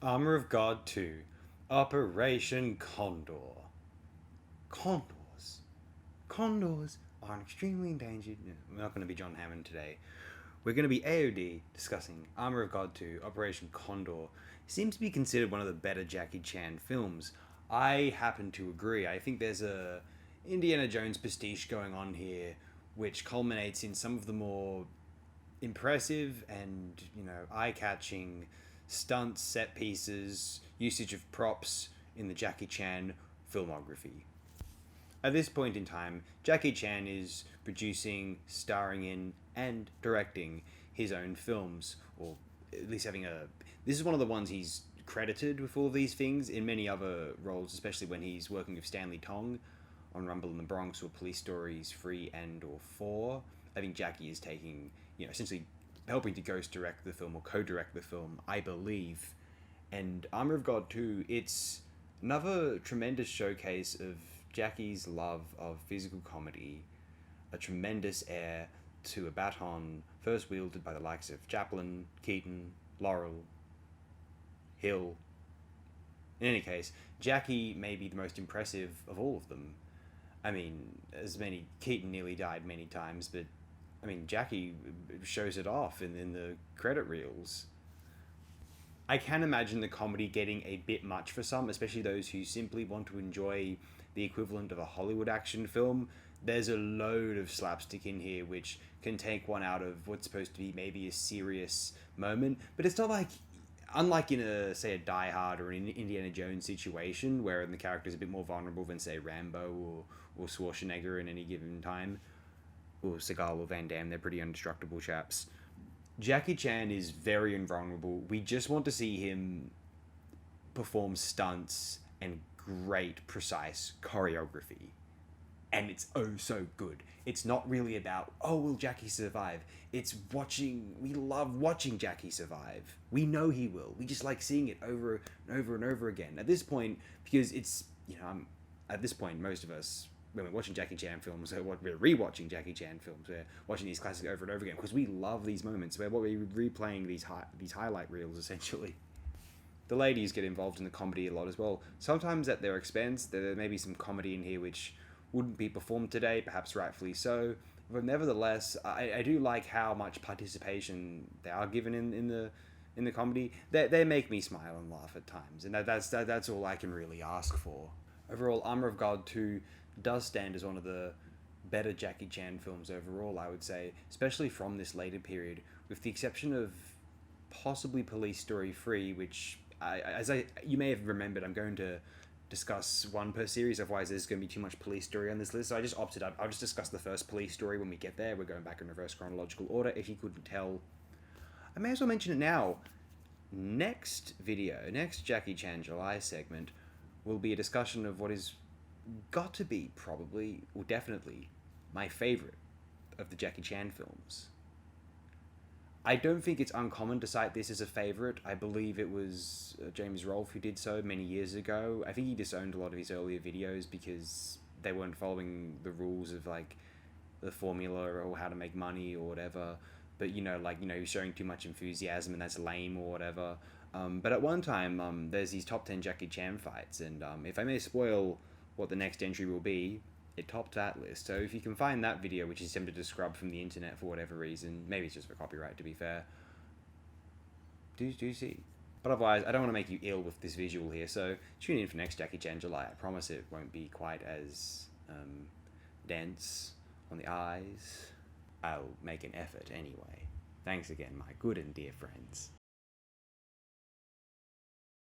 Armour of God 2, Operation Condor. Condors. Condors are extremely endangered. No, we're not going to be John Hammond today. We're going to be AOD discussing Armour of God 2, Operation Condor. Seems to be considered one of the better Jackie Chan films. I happen to agree. I think there's a Indiana Jones pastiche going on here, which culminates in some of the more impressive and eye-catching stunts, set pieces, usage of props in the Jackie Chan filmography. At this point in time, Jackie Chan is producing, starring in, and directing his own films, or at least having a. This is one of the ones he's credited with all these things. In many other roles, especially when he's working with Stanley Tong on Rumble in the Bronx or Police Stories 3 and or 4. I think Jackie is taking, essentially helping to ghost direct the film or co-direct the film, I believe. And Armour of God 2, it's another tremendous showcase of Jackie's love of physical comedy, a tremendous heir to a baton first wielded by the likes of Chaplin, Keaton, Laurel, Hill. In any case, Jackie may be the most impressive of all of them. I mean, Keaton nearly died many times, but Jackie shows it off in the credit reels. I can imagine the comedy getting a bit much for some, especially those who simply want to enjoy the equivalent of a Hollywood action film. There's a load of slapstick in here which can take one out of what's supposed to be maybe a serious moment, but it's not like, unlike in a Die Hard or an Indiana Jones situation, where the character's a bit more vulnerable than, say, Rambo or Schwarzenegger in any given time, or Seagal or Van Damme, they're pretty indestructible chaps. Jackie Chan is very invulnerable. We just want to see him perform stunts and great, precise choreography. And it's oh so good. It's not really about, oh, will Jackie survive? We love watching Jackie survive. We know he will. We just like seeing it over and over and over again. At this point, because at this point, most of us, when we're watching Jackie Chan films, we're rewatching Jackie Chan films, we're watching these classics over and over again, because we love these moments. We're replaying these highlight reels, essentially. The ladies get involved in the comedy a lot as well. Sometimes at their expense. There may be some comedy in here which wouldn't be performed today, perhaps rightfully so. But nevertheless, I do like how much participation they are given in the comedy. They make me smile and laugh at times, and that's all I can really ask for. Overall, Armour of God 2 does stand as one of the better Jackie Chan films overall, I would say, especially from this later period, with the exception of possibly Police Story 3, which, you may have remembered, I'm going to discuss one per series, otherwise there's going to be too much Police Story on this list, so I'll just discuss the first Police Story when we get there. We're going back in reverse chronological order, if you couldn't tell. I may as well mention it now. Next Jackie Chan July segment will be a discussion of what is got to be probably, or definitely, my favourite of the Jackie Chan films. I don't think it's uncommon to cite this as a favourite. I believe it was James Rolfe who did so many years ago. I think he disowned a lot of his earlier videos because they weren't following the rules of the formula or how to make money or whatever. But he's showing too much enthusiasm and that's lame or whatever. But at one time, there's these top 10 Jackie Chan fights, and if I may spoil what the next entry will be, it topped that list. So if you can find that video, which is tempted to scrub from the internet for whatever reason, maybe it's just for copyright, to be fair, do see. But otherwise, I don't want to make you ill with this visual here, so tune in for next Jackie Chan July. I promise it won't be quite as dense on the eyes. I'll make an effort anyway. Thanks again, my good and dear friends.